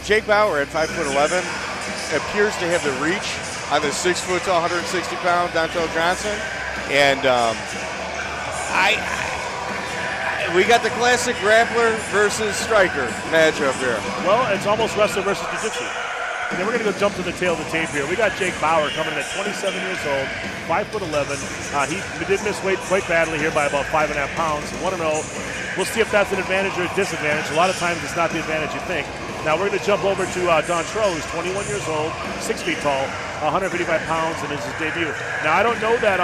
Jake Bauer at 5'11" appears to have the reach on the 6 foot tall, 160 pound Dontrell Johnson, and we got the classic grappler versus striker matchup here. Well, it's almost wrestler versus jiu-jitsu. And then we're going to go jump to the tail of the tape here. We got Jake Bauer coming in at 27 years old, 5'11". He did miss weight quite badly here by about 5.5 pounds. 1-0. We'll see if that's an advantage or a disadvantage. A lot of times it's not the advantage you think. Now we're going to jump over to Dontrell, who's 21 years old, 6 feet tall, 155 pounds, and it's his debut. Now I don't know that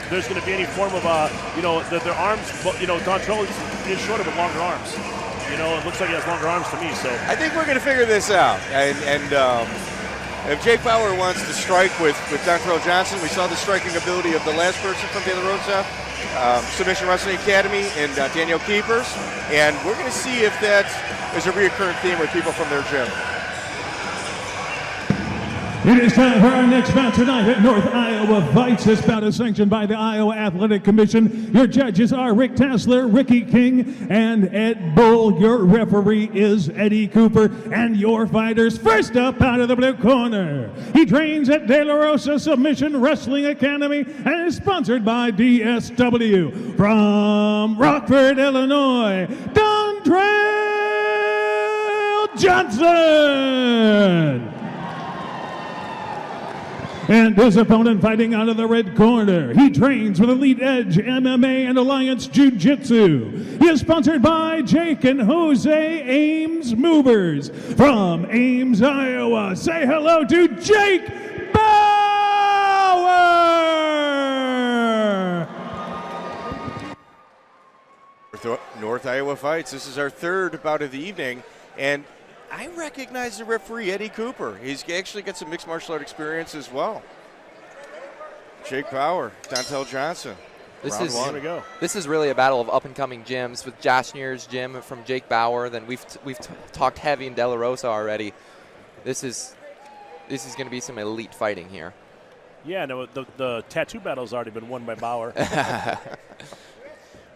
there's going to be any form of, their arms. Dontrell is shorter but longer arms. It looks like he has longer arms to me. So I think we're going to figure this out. And if Jake Bauer wants to strike with Dontrell Johnson, we saw the striking ability of the last person from De La Rosa, Submission Wrestling Academy, and Daniel Keepers. And we're going to see if that is a recurring theme with people from their gym. It is time for our next bout tonight at North Iowa Fights. This bout is sanctioned by the Iowa Athletic Commission. Your judges are Rick Tassler, Ricky King, and Ed Bull. Your referee is Eddie Cooper. And your fighters, first up out of the blue corner. He trains at De La Rosa Submission Wrestling Academy and is sponsored by DSW. From Rockford, Illinois, Dontrell Johnson. And his opponent fighting out of the red corner. He trains with Elite Edge MMA and Alliance Jiu-Jitsu. He is sponsored by Jake and Jose Ames Movers. From Ames, Iowa, say hello to Jake Bauer! North Iowa Fights. This is our third bout of the evening. And I recognize the referee, Eddie Cooper. He's actually got some mixed martial art experience as well. Jake Bauer, Dontrell Johnson. This is really a battle of up-and-coming gyms with Josh Neer's gym from Jake Bauer. Then we've talked heavy in De La Rosa already. This is going to be some elite fighting here. Yeah, no, the tattoo battle's already been won by Bauer.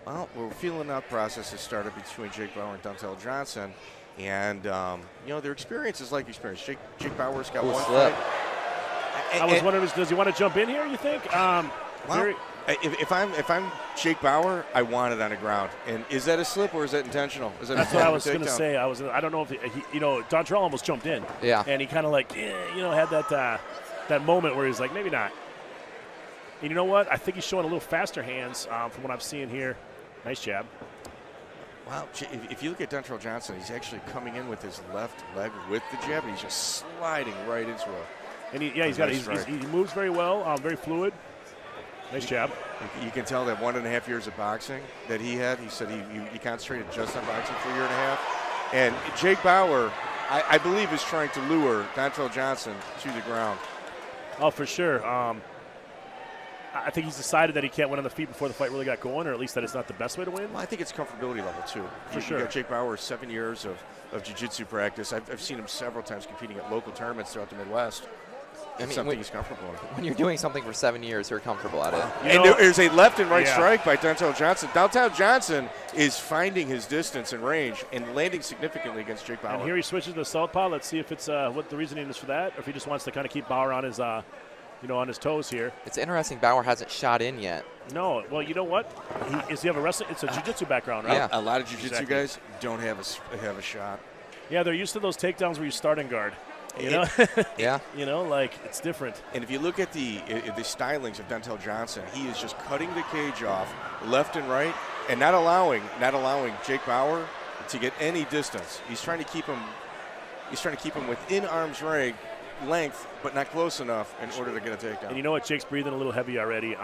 Well, we're feeling out process has started between Jake Bauer and Dontrell Johnson. And, their experience is like experience. Jake Bauer's got one fight. I was wondering, does he want to jump in here, you think? If I'm Jake Bauer, I want it on the ground. And is that a slip or is that intentional? That's what I was going to say. I don't know if Dontrell almost jumped in. Yeah. And he kind of had that moment where he's like, maybe not. And you know what? I think he's showing a little faster hands from what I'm seeing here. Nice jab. Wow, if you look at Dontrell Johnson, he's actually coming in with his left leg with the jab, and he's just sliding right into it. And he moves very well, very fluid. Nice jab. You can tell that 1.5 years of boxing that he had. He said he concentrated just on boxing for a year and a half. And Jake Bauer, I believe, is trying to lure Dontrell Johnson to the ground. Oh, for sure. I think he's decided that he can't win on the feet before the fight really got going, or at least that it's not the best way to win. Well, I think it's comfortability level, too. For sure. You got Jake Bauer, 7 years of jiu-jitsu practice. I've seen him several times competing at local tournaments throughout the Midwest. Something he's comfortable in. When you're doing something for 7 years, you're comfortable at it. And there's a left and right strike by Dontrell Johnson. Dontrell Johnson is finding his distance and range and landing significantly against Jake Bauer. And here he switches to southpaw. Let's see if it's what the reasoning is for that, or if he just wants to kind of keep Bauer on his on his toes here. It's interesting. Bauer hasn't shot in yet. No. Well, you know what? Does he have a wrestling? It's a jiu-jitsu background, right? Yeah. A lot of jiu-jitsu guys don't have a shot. Yeah, they're used to those takedowns where you start in guard. Yeah. It's different. And if you look at the stylings of Dontrell Johnson, he is just cutting the cage off left and right, and not allowing Jake Bauer to get any distance. He's trying to keep him within arm's length, but not close enough in order to get a takedown. And you know what? Jake's breathing a little heavy already.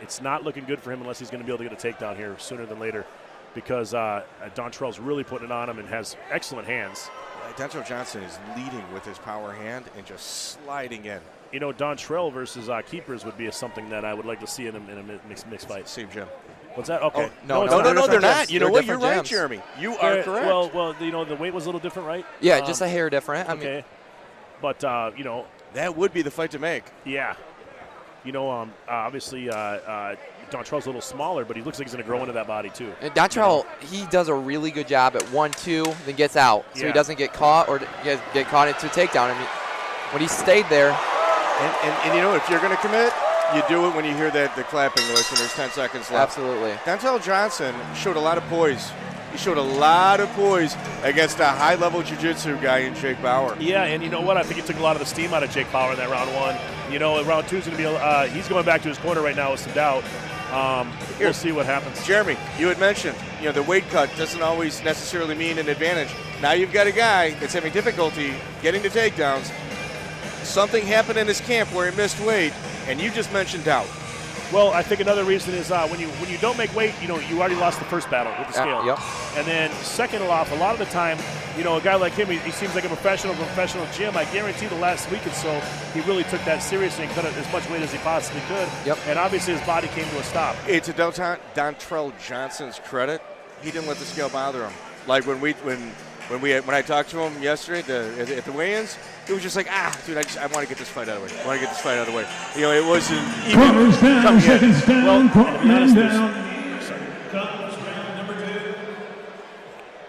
It's not looking good for him unless he's going to be able to get a takedown here sooner than later, because Dontrell's really putting it on him and has excellent hands. Dontrell Johnson is leading with his power hand and just sliding in. Dontrell versus Keepers would be something that I would like to see in a mixed fight. Same gym. What's that? Okay. No, they're not. You know what? You're right, Jeremy. You are correct. Well, the weight was a little different, right? Yeah, just a hair different. I mean, but that would be the fight to make. Yeah. Obviously, Dontrell's a little smaller, but he looks like he's going to grow into that body too. And Dontrell, he does a really good job at 1-2, then gets out, so he doesn't get caught or get caught into a takedown. I mean, when he stayed there. And you know, if you're going to commit, you do it when you hear the clapping noise when there's 10 seconds left. Absolutely. Dontrell Johnson showed a lot of poise. He showed a lot of poise against a high-level jiu-jitsu guy in Jake Bauer. Yeah, and you know what? I think he took a lot of the steam out of Jake Bauer in that round 1. You know, round 2 is going to be he's going back to his corner right now with some doubt. We'll see what happens. Jeremy, you had mentioned, you know, the weight cut doesn't always necessarily mean an advantage. Now you've got a guy that's having difficulty getting to takedowns. Something happened in his camp where he missed weight, and you just mentioned doubt. Well, I think another reason is when you don't make weight, you know, you already lost the first battle with the scale. Yep. And then second off, a lot of the time, you know, a guy like him, he seems like a professional gym. I guarantee the last week or so, he really took that seriously and cut as much weight as he possibly could. Yep. And obviously his body came to a stop. It's to Dontrell Johnson's credit, he didn't let the scale bother him. Like when I talked to him yesterday at the weigh-ins, he was just like, dude, I want to get this fight out of the way. I want to get this fight out of the way. You know, it wasn't even Corners down, seconds down, Well, down.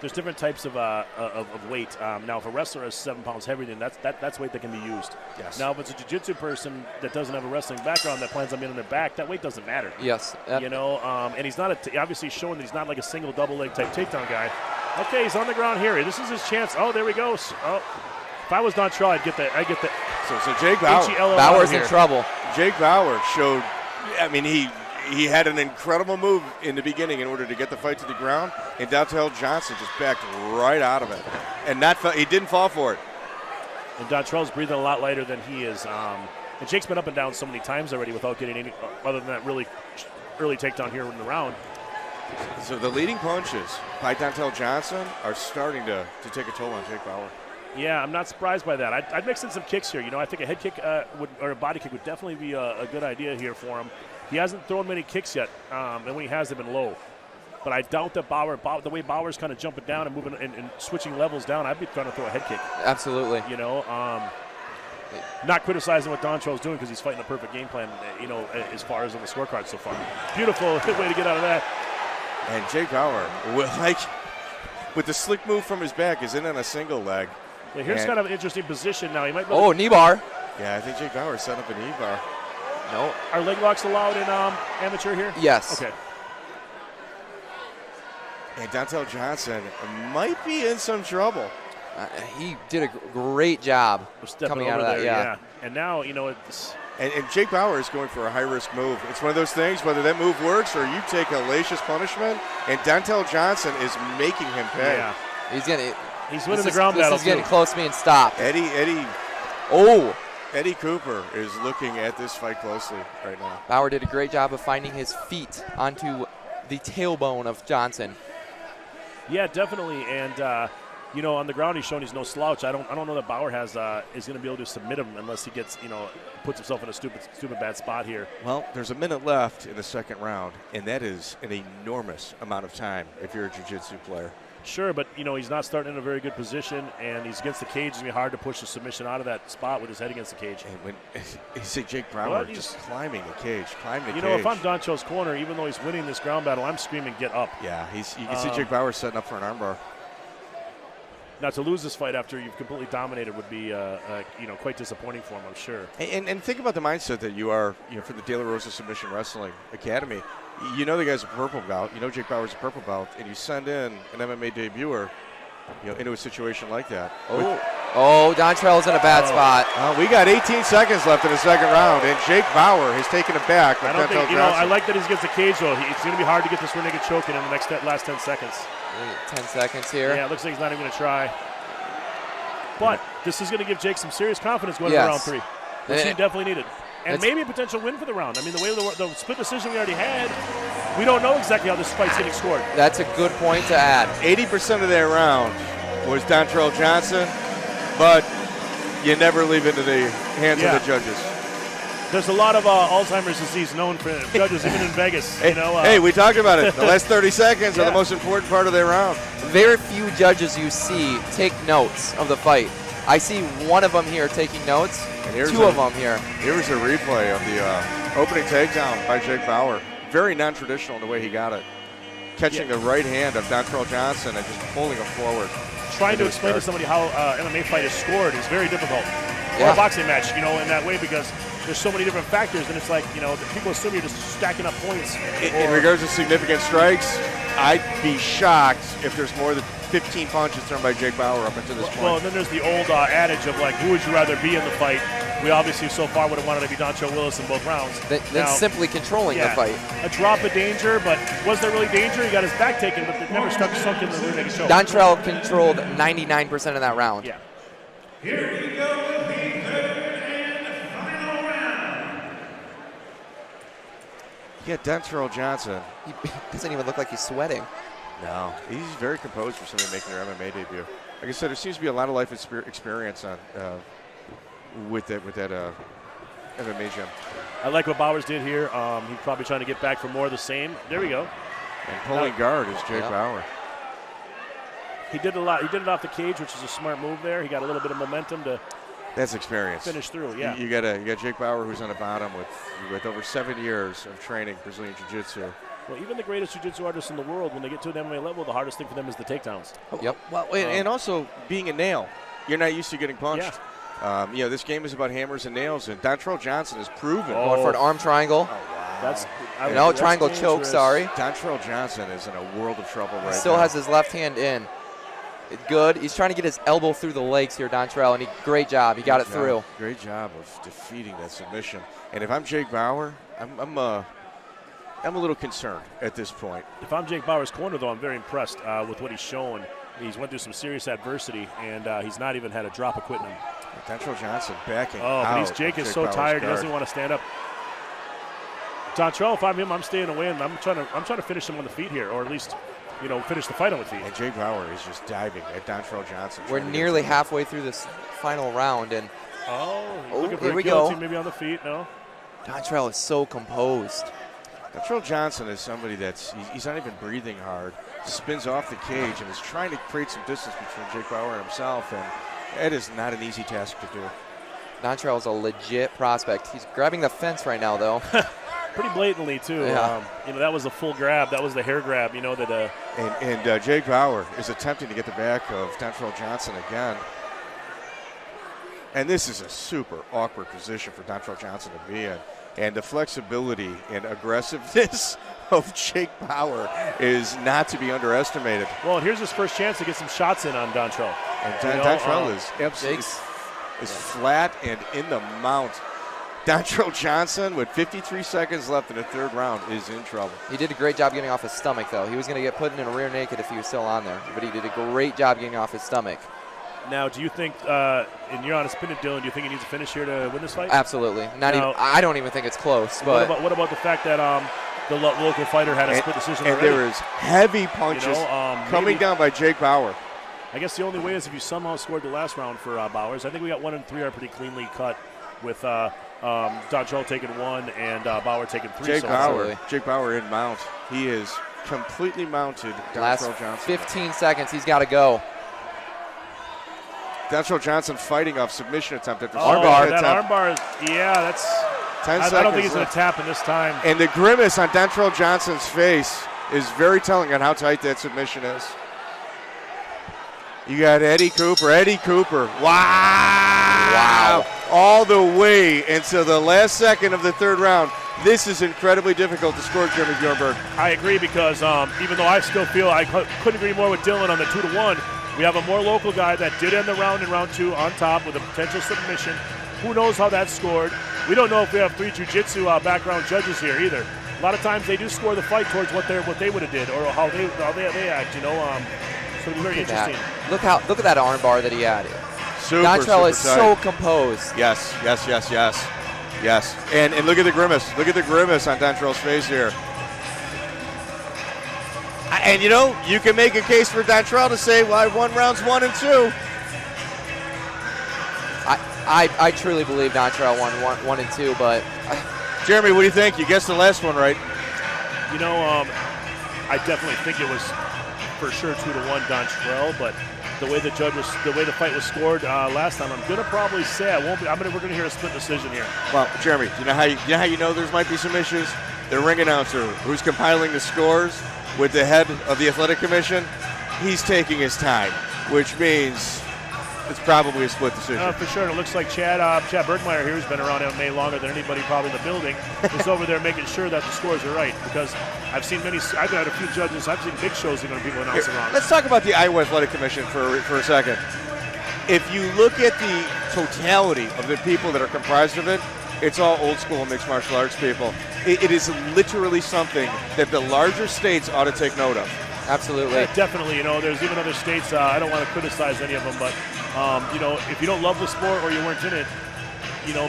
There's different types of weight. Now, if a wrestler is 7 pounds heavier, then that's weight that can be used. Yes. Now, if it's a jiu-jitsu person that doesn't have a wrestling background that plans on being on their back, that weight doesn't matter. Yes. You know, and he's not obviously showing that he's not like a single double leg type takedown guy. Okay, he's on the ground here. This is his chance. Oh, there he goes. Oh, if I was Dontrell, I'd get that. So Jake Bauer. Bauer's in trouble. Jake Bauer showed. I mean, he had an incredible move in the beginning in order to get the fight to the ground, and Dontrell Johnson just backed right out of it, and he didn't fall for it. And Dontrell's breathing a lot lighter than he is. And Jake's been up and down so many times already without getting any other than that really early takedown here in the round. So the leading punches by Dontrell Johnson are starting to take a toll on Jake Bauer. Yeah, I'm not surprised by that. I'd mix in some kicks here. You know, I think a head kick or a body kick would definitely be a good idea here for him. He hasn't thrown many kicks yet, and when he has, they've been low. But I doubt that the way Bauer's kind of jumping down and moving and switching levels down, I'd be trying to throw a head kick. Absolutely. You know, not criticizing what Dontrell's doing because he's fighting a perfect game plan, you know, as far as on the scorecard so far. Beautiful way to get out of that. And Jake Bauer, with the slick move from his back, is in on a single leg. Yeah, here's kind of an interesting position now. He might. Knee bar. Yeah, I think Jake Bauer set up a knee bar. No. Are leg locks allowed in amateur here? Yes. Okay. And Dontrell Johnson might be in some trouble. He did a great job coming out of that. Yeah. And now, you know, it's. And Jake Bauer is going for a high-risk move. It's one of those things, whether that move works or you take hellacious punishment, and Dontrell Johnson is making him pay. Yeah. He's winning the ground battle. This is getting close to being stopped. Eddie Cooper is looking at this fight closely right now. Bauer did a great job of finding his feet onto the tailbone of Johnson. Yeah, definitely. And you know, on the ground, he's shown he's no slouch. I don't know that Bauer is going to be able to submit him unless he gets, you know, puts himself in a stupid bad spot here. Well, there's a minute left in the second round, and that is an enormous amount of time if you're a jiu-jitsu player. Sure, but, you know, he's not starting in a very good position, and he's against the cage. It's going to be hard to push the submission out of that spot with his head against the cage. And when you see Jake Bauer just climbing the cage, You know, if I'm Dontrell's corner, even though he's winning this ground battle, I'm screaming, get up. Yeah, you can see Jake Bauer setting up for an armbar. Now, to lose this fight after you've completely dominated would be, you know, quite disappointing for him, I'm sure. And think about the mindset that you are, you know, for the De La Rosa Submission Wrestling Academy. You know the guy's a purple belt. You know Jake Bauer's a purple belt, and you send in an MMA debuter, you know, into a situation like that. Dontrell's in a bad spot. We got 18 seconds left in the second round, and Jake Bauer has taken it back. I don't think, you know, I like that he's against the cage, though. It's going to be hard to get this rear naked choke in the last 10 seconds. 10 seconds here. Yeah, it looks like he's not even going to try. But this is going to give Jake some serious confidence going into round 3, which he definitely needed. And maybe a potential win for the round. I mean, the way the split decision we already had, we don't know exactly how this fight's getting scored. That's a good point to add. 80% of that round was Dontrell Johnson, but you never leave it to the hands of the judges. There's a lot of Alzheimer's disease known for judges, even in Vegas. Hey, we talked about it. The last 30 seconds are the most important part of their round. Very few judges you see take notes of the fight. I see one of them here taking notes, two of them here. Here's a replay of the opening takedown by Jake Bauer. very non-traditional in the way he got it. Catching the right hand of Dontrell Johnson and just pulling him forward. Trying to explain to somebody how MMA fight is scored is very difficult. Yeah. Or a boxing match, in that way, because there's so many different factors, and it's like, people assume you're just stacking up points. In regards to significant strikes, I'd be shocked if there's more than 15 punches thrown by Jake Bauer up until this point. Well, and then there's the old adage of, like, who would you rather be in the fight? We obviously so far would have wanted to be Dontrell Willis in both rounds. Then simply controlling the fight. A drop of danger, but was there really danger? He got his back taken, but it never sunk in the rear naked choke. Dontrell controlled 99% of that round. Yeah. Here we go with the third and final round. Yeah, Dontrell Johnson. He doesn't even look like he's sweating. No, he's very composed for somebody making their MMA debut. Like I said, there seems to be a lot of life experience on with that MMA gym. I like what Bowers did here. He's probably trying to get back for more of the same. There we go. And pulling guard is Jake Bauer. He did a lot. He did it off the cage, which is a smart move there. He got a little bit of momentum to That's experience. finish through. Yeah. You got Jake Bauer, who's on the bottom with over 7 years of training Brazilian Jiu-Jitsu. Well, even the greatest jiu-jitsu artists in the world, when they get to an MMA level, the hardest thing for them is the takedowns. Yep. Well, and also being a nail. You're not used to getting punched. Yeah. This game is about hammers and nails, and Dontrell Johnson has proven. Going for an arm triangle. That's triangle choke, dangerous. sorry. Dontrell Johnson is in a world of trouble right now. Still has his left hand in. Good. He's trying to get his elbow through the legs here, Dontrell, and great job. He got it through. Great job of defeating that submission. And if I'm Jake Bauer, I'm a little concerned at this point. If I'm Jake Bauer's corner, though, I'm very impressed with what he's shown. He's went through some serious adversity, and he's not even had a drop of quitting him. Dontrell Johnson backing out. But Jake is so tired, he doesn't want to stand up. Dontrell, if I'm him, I'm staying away, and I'm trying to finish him on the feet here, or at least, finish the fight on the feet. And Jake Bauer is just diving at Dontrell Johnson. We're nearly halfway through this final round, and looking for here we guillotine, go. Maybe on the feet. No. Dontrell is so composed. Dontrell Johnson is somebody he's not even breathing hard, spins off the cage, and is trying to create some distance between Jake Bauer and himself, and it is not an easy task to do. Dontrell is a legit prospect. He's grabbing the fence right now, though. Pretty blatantly, too. Yeah. That was a full grab. That was the hair grab, that. And Jake Bauer is attempting to get the back of Dontrell Johnson again. And this is a super awkward position for Dontrell Johnson to be in. And the flexibility and aggressiveness of Jake Bauer is not to be underestimated. Well, and here's his first chance to get some shots in on Dontrell. And Dontrell is absolutely is flat and in the mount. Dontrell Johnson, with 53 seconds left in the third round, is in trouble. He did a great job getting off his stomach, though. He was going to get put in a rear naked if he was still on there, but he did a great job getting off his stomach. Now, do you think, in your honest opinion, Dylan, do you think he needs to finish here to win this fight? Absolutely. I don't even think it's close. But what about the fact that the local fighter had a split decision already? And there is heavy punches coming down by Jake Bauer. I guess the only way is if you somehow scored the last round for Bowers. I think we got 1 and 3 are pretty cleanly cut with Dontrell taking 1 and Bauer taking 3. Jake Bauer in mount. He is completely mounted. Last Johnson. 15 seconds, he's got to go. Dontrell Johnson fighting off submission attempt at the armbar. That armbar, that's 10 seconds. I don't think he's going to tap in this time. And the grimace on Dontrell Johnson's face is very telling on how tight that submission is. You got Eddie Cooper. Wow. All the way into the last second of the third round. This is incredibly difficult to score, Jeremy Bjornberg. I agree because even though I still feel I couldn't agree more with Dylan on the 2-1, we have a more local guy that did end the round in round 2 on top with a potential submission. Who knows how that's scored? We don't know if we have 3 jiu-jitsu background judges here either. A lot of times they do score the fight towards what they would have did or how they act. So it's very interesting. Look at that arm bar that he had. Dontrell is so composed. Yes. And look at the grimace. Look at the grimace on Dontrell's face here. And you can make a case for Dontrell to say, well, I won rounds 1 and 2. I truly believe Dontrell won 1 and 2, but Jeremy, what do you think? You guessed the last one right. I definitely think it was for sure 2-1 Dontrell, but the way the fight was scored last time, I'm gonna probably say I won't be. We're gonna hear a split decision here. Well, Jeremy, you know how you know there might be some issues? the ring announcer who's compiling the scores with the head of the athletic commission, he's taking his time, which means it's probably a split decision. For sure. And it looks like Chad Bergmeyer here, who's been around MMA longer than anybody probably in the building, is over there making sure that the scores are right. Because I've had a few judges, I've seen big shows even when people announce it wrong. Let's talk about the Iowa Athletic Commission for a second. If you look at the totality of the people that are comprised of it, it's all old school mixed martial arts people. It is literally something that the larger states ought to take note of. Absolutely. Yeah, definitely. There's even other states, I don't want to criticize any of them, but, if you don't love the sport or you weren't in it,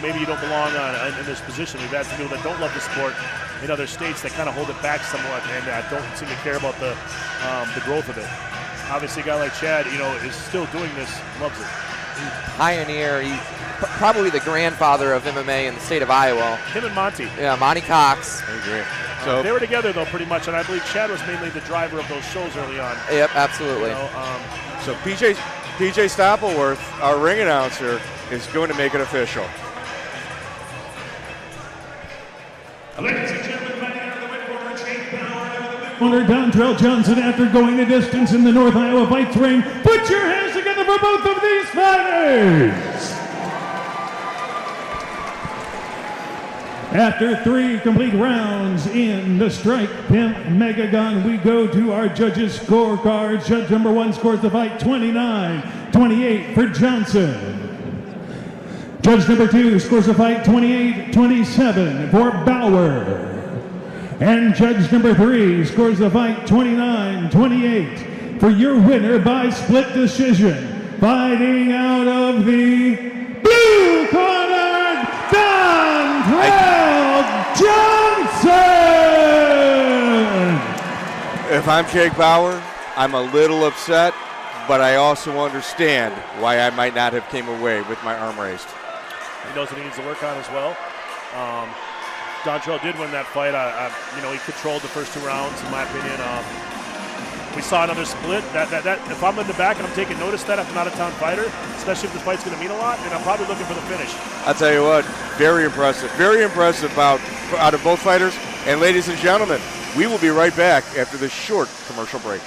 maybe you don't belong in this position. We've had some people that don't love the sport in other states that kind of hold it back somewhat and don't seem to care about the growth of it. Obviously, a guy like Chad, is still doing this, loves it. Pioneer. He's probably the grandfather of MMA in the state of Iowa. Him and Monty. Yeah, Monty Cox. I agree. So they were together, though, pretty much, and I believe Chad was mainly the driver of those shows early on. Yep, absolutely. So PJ Stoppelworth, our ring announcer, is going to make it official. Ladies and gentlemen, fighting out of the ring corner, Jake Bauer, corner Dontrell Johnson, after going the distance in the North Iowa Fights ring. Put your hands together for both of these fighters. After 3 complete rounds in the Strike Pimp Mega Gun, we go to our judges' scorecards. Judge number 1 scores the fight 29-28 for Johnson. Judge number 2 scores the fight 28-27 for Bauer. And judge number 3 scores the fight 29-28 for your winner by split decision. Fighting out of the blue corner, Dontrell Johnson! If I'm Jake Bauer, I'm a little upset, but I also understand why I might not have came away with my arm raised. He knows what he needs to work on as well. Dontrell did win that fight. He controlled the first 2 rounds, in my opinion. We saw another split. That if I'm in the back and I'm taking notice that I'm not a town fighter, especially if this fight's going to mean a lot, and I'm probably looking for the finish. I'll tell you what, very impressive out of both fighters. And ladies and gentlemen, we will be right back after this short commercial break.